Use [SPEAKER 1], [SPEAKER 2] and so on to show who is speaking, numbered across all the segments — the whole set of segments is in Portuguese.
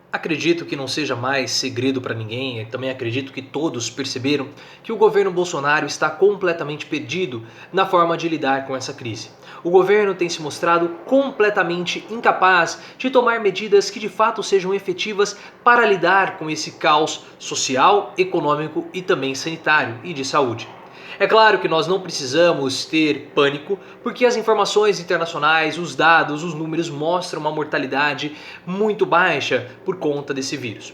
[SPEAKER 1] Acredito que não seja mais segredo para ninguém, também acredito que todos perceberam que o governo Bolsonaro está completamente perdido na forma de lidar com essa crise. O governo tem se mostrado completamente incapaz de tomar medidas que de fato sejam efetivas para lidar com esse caos social, econômico e também sanitário e de saúde. É claro que nós não precisamos ter pânico, porque as informações internacionais, os dados, os números mostram uma mortalidade muito baixa por conta desse vírus.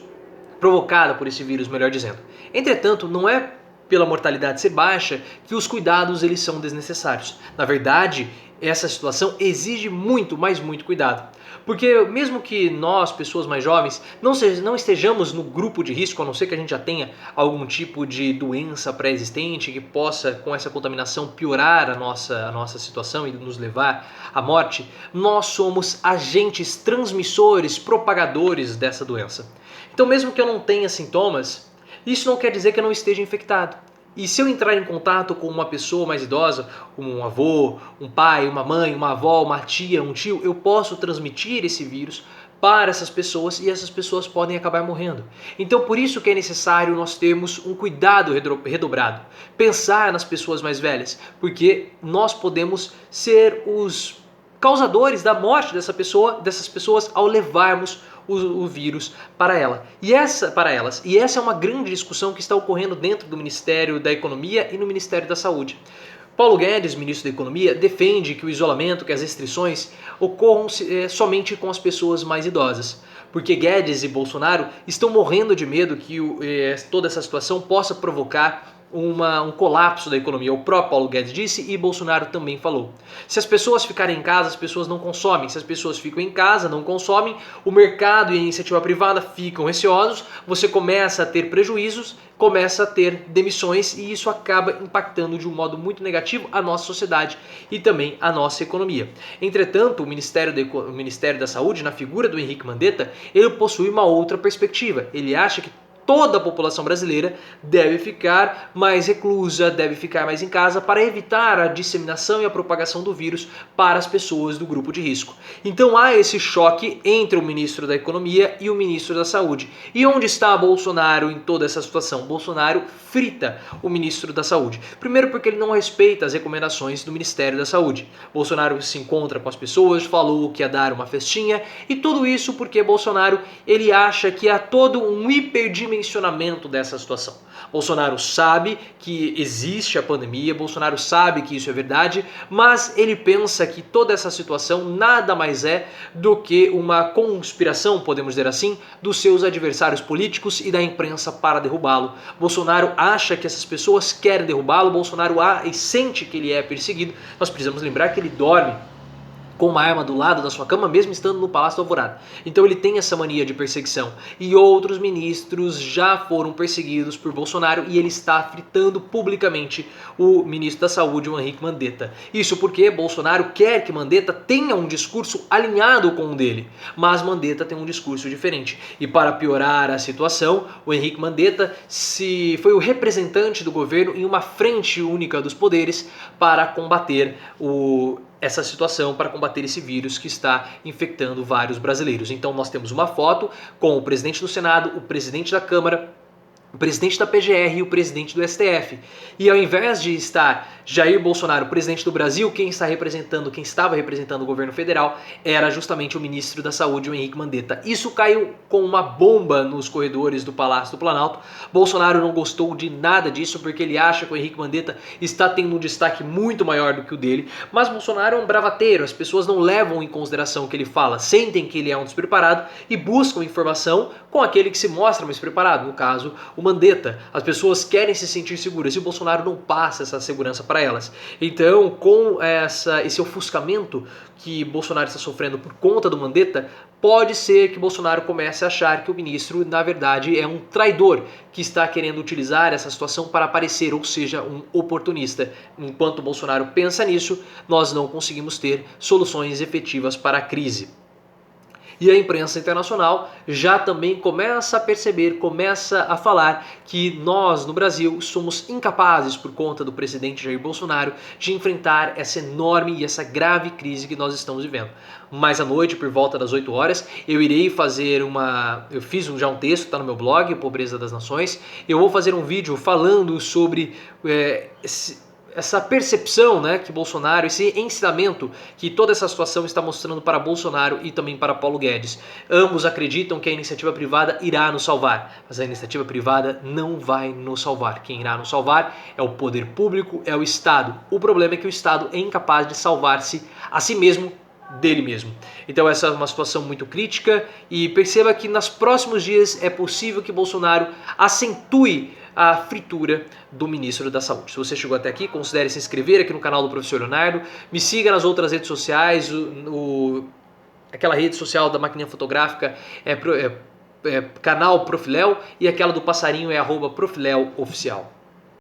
[SPEAKER 1] Provocada por esse vírus, melhor dizendo. Entretanto, não é pela mortalidade ser baixa que os cuidados eles são desnecessários. Na verdade, essa situação exige muito, mas muito cuidado. Porque mesmo que nós, pessoas mais jovens, não estejamos no grupo de risco, a não ser que a gente já tenha algum tipo de doença pré-existente que possa, com essa contaminação, piorar a nossa situação e nos levar à morte, nós somos agentes transmissores, propagadores dessa doença. Então mesmo que eu não tenha sintomas, isso não quer dizer que eu não esteja infectado. E se eu entrar em contato com uma pessoa mais idosa, um avô, um pai, uma mãe, uma avó, uma tia, um tio, eu posso transmitir esse vírus para essas pessoas e essas pessoas podem acabar morrendo. Então por isso que é necessário nós termos um cuidado redobrado, pensar nas pessoas mais velhas, porque nós podemos ser os causadores da morte dessas pessoas ao levarmos o vírus para elas. E essa é uma grande discussão que está ocorrendo dentro do Ministério da Economia e no Ministério da Saúde. Paulo Guedes, ministro da Economia, defende que o isolamento, que as restrições ocorram somente com as pessoas mais idosas. Porque Guedes e Bolsonaro estão morrendo de medo que toda essa situação possa provocar um colapso da economia. O próprio Paulo Guedes disse e Bolsonaro também falou. Se as pessoas ficarem em casa, as pessoas não consomem. Se as pessoas ficam em casa, não consomem, o mercado e a iniciativa privada ficam receosos, você começa a ter prejuízos, começa a ter demissões e isso acaba impactando de um modo muito negativo a nossa sociedade e também a nossa economia. Entretanto, o Ministério da Saúde, na figura do Henrique Mandetta, ele possui uma outra perspectiva. Ele acha que toda a população brasileira deve ficar mais reclusa, deve ficar mais em casa para evitar a disseminação e a propagação do vírus para as pessoas do grupo de risco. Então há esse choque entre o ministro da Economia e o ministro da Saúde. E onde está Bolsonaro em toda essa situação? Bolsonaro frita o ministro da Saúde. Primeiro porque ele não respeita as recomendações do Ministério da Saúde. Bolsonaro se encontra com as pessoas, falou que ia dar uma festinha e tudo isso porque Bolsonaro ele acha que há todo um hiperdimensionamento dessa situação. Bolsonaro sabe que existe a pandemia, Bolsonaro sabe que isso é verdade, mas ele pensa que toda essa situação nada mais é do que uma conspiração, podemos dizer assim, dos seus adversários políticos e da imprensa para derrubá-lo. Bolsonaro acha que essas pessoas querem derrubá-lo, Bolsonaro sente que ele é perseguido. Nós precisamos lembrar que ele dorme com uma arma do lado da sua cama, mesmo estando no Palácio do Alvorada. Então ele tem essa mania de perseguição. E outros ministros já foram perseguidos por Bolsonaro e ele está fritando publicamente o ministro da Saúde, o Henrique Mandetta. Isso porque Bolsonaro quer que Mandetta tenha um discurso alinhado com o dele, mas Mandetta tem um discurso diferente. E para piorar a situação, o Henrique Mandetta foi o representante do governo em uma frente única dos poderes para combater essa situação, para combater esse vírus que está infectando vários brasileiros. Então nós temos uma foto com o presidente do Senado, o presidente da Câmara, o presidente da PGR e o presidente do STF. E ao invés de estar Jair Bolsonaro, presidente do Brasil, quem estava representando o governo federal era justamente o ministro da Saúde, o Henrique Mandetta. Isso caiu com uma bomba nos corredores do Palácio do Planalto. Bolsonaro não gostou de nada disso porque ele acha que o Henrique Mandetta está tendo um destaque muito maior do que o dele. Mas Bolsonaro é um bravateiro, as pessoas não levam em consideração o que ele fala, sentem que ele é um despreparado e buscam informação com aquele que se mostra mais preparado, no caso, o Mandetta. As pessoas querem se sentir seguras e o Bolsonaro não passa essa segurança para elas. Então, com esse ofuscamento que Bolsonaro está sofrendo por conta do Mandetta, pode ser que Bolsonaro comece a achar que o ministro, na verdade, é um traidor que está querendo utilizar essa situação para aparecer, ou seja, um oportunista. Enquanto Bolsonaro pensa nisso, nós não conseguimos ter soluções efetivas para a crise. E a imprensa internacional já também começa a perceber, começa a falar que nós no Brasil somos incapazes, por conta do presidente Jair Bolsonaro, de enfrentar essa enorme e essa grave crise que nós estamos vivendo. Mais à noite, por volta das 8 horas, eu irei fazer eu fiz já um texto, está no meu blog, Pobreza das Nações. Eu vou fazer um vídeo falando sobre essa percepção, né, que Bolsonaro, esse ensinamento que toda essa situação está mostrando para Bolsonaro e também para Paulo Guedes. Ambos acreditam que a iniciativa privada irá nos salvar, mas a iniciativa privada não vai nos salvar. Quem irá nos salvar é o poder público, é o Estado. O problema é que o Estado é incapaz de salvar-se a si mesmo dele mesmo. Então essa é uma situação muito crítica e perceba que nos próximos dias é possível que Bolsonaro acentue a fritura do ministro da Saúde. Se você chegou até aqui, considere se inscrever aqui no canal do Professor Leonardo, me siga nas outras redes sociais, aquela rede social da Maquininha Fotográfica canal Profiléu e aquela do passarinho é @profiléuoficial.